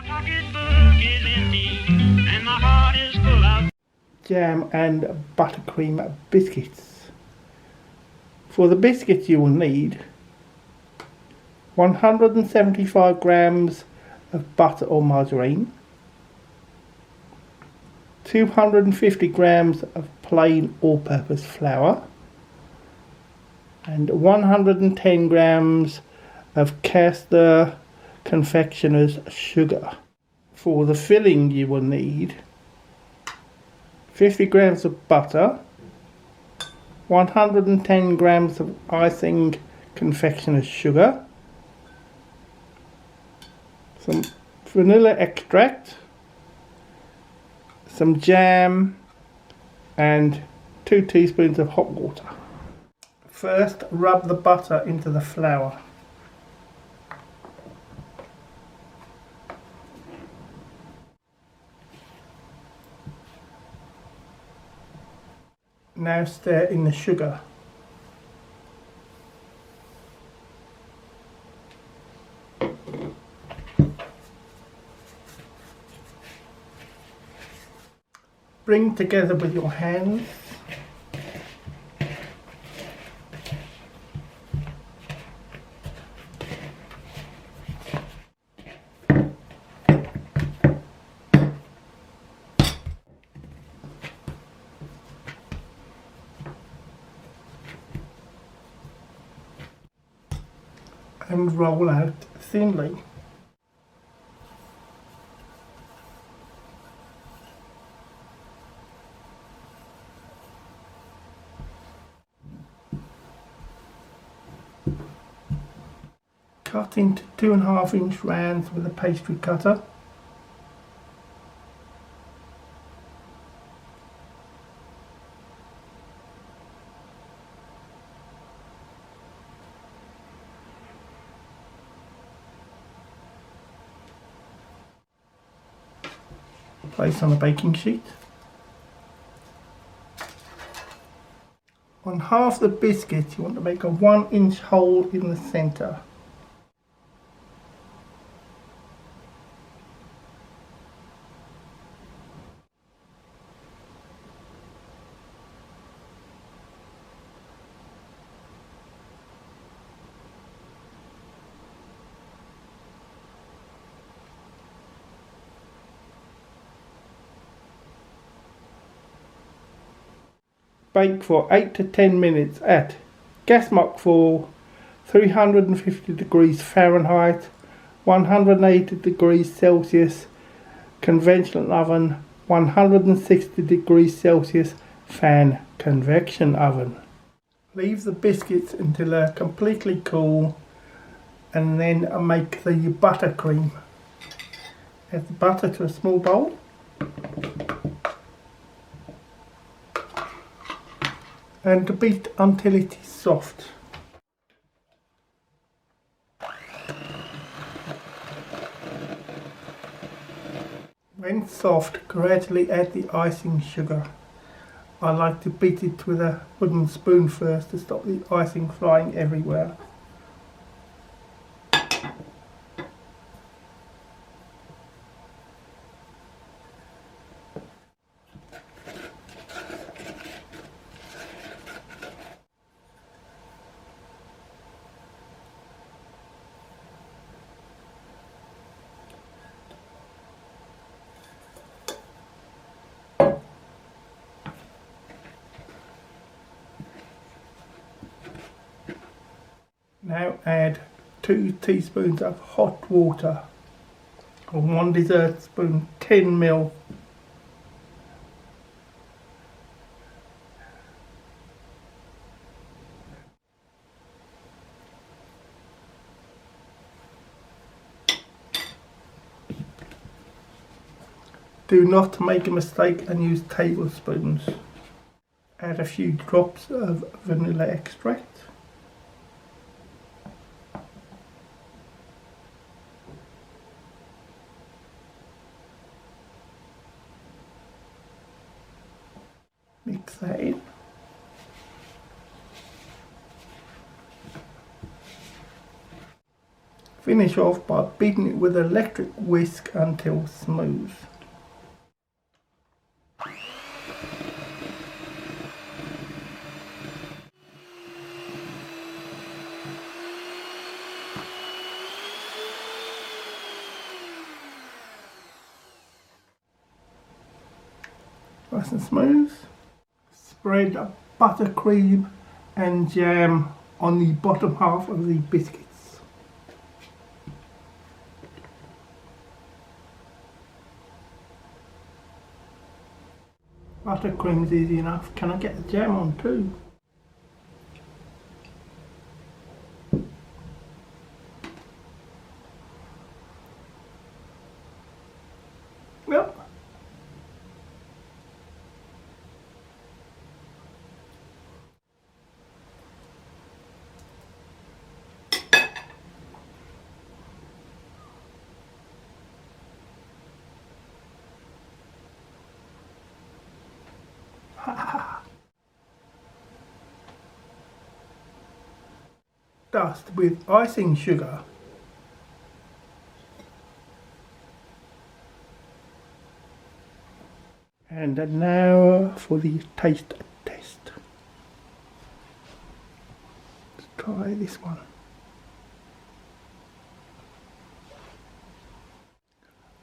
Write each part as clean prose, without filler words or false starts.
pocketbook is empty and my heart is full of jam and buttercream biscuits. For the biscuits you will need 175 grams of butter or margarine, 250 grams of plain all-purpose flour, and 110 grams of Caster Confectioners sugar. For the filling you will need 50 grams of butter, 110 grams of Icing Confectioners sugar, some vanilla extract, some jam, and 2 teaspoons of hot water. First, rub the butter into the flour. Now stir in the sugar. Bring together with your hands. And roll out thinly. Cut into 2.5-inch rounds with a pastry cutter. Place on a baking sheet. On half the biscuit you want to make a 1-inch hole in the centre. Bake for 8 to 10 minutes at gas mark for 350 degrees Fahrenheit, 180 degrees Celsius, conventional oven, 160 degrees Celsius, fan convection oven. Leave the biscuits until they're completely cool and then make the buttercream. Add the butter to a small bowl. And beat until it is soft. When soft, gradually add the icing sugar. I like to beat it with a wooden spoon first to stop the icing flying everywhere. Now add 2 teaspoons of hot water, or 1 dessert spoon, 10 ml. Do not make a mistake and use tablespoons. Add a few drops of vanilla extract. Mix that in. Finish off by beating it with an electric whisk until smooth. Nice and smooth. Spread buttercream and jam on the bottom half of the biscuits. Buttercream's easy enough. Can I get the jam on too? Yep. Dust with icing sugar. And now for the taste test. Let's try this one.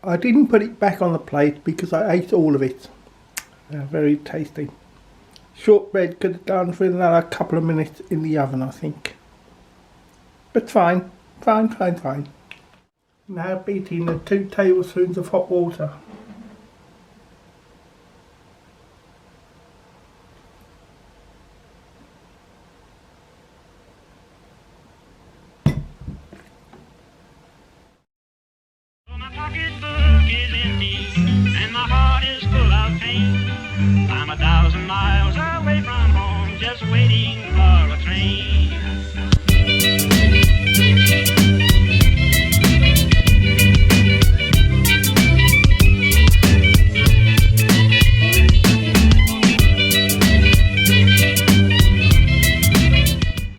I didn't put it back on the plate because I ate all of it. Very tasty. Shortbread could have done for another couple of minutes in the oven, I think. But fine. Now beat in the 2 tablespoons of hot water. My pocketbook is empty and my heart is full of pain. I'm 1,000 miles away from home, just waiting for a train.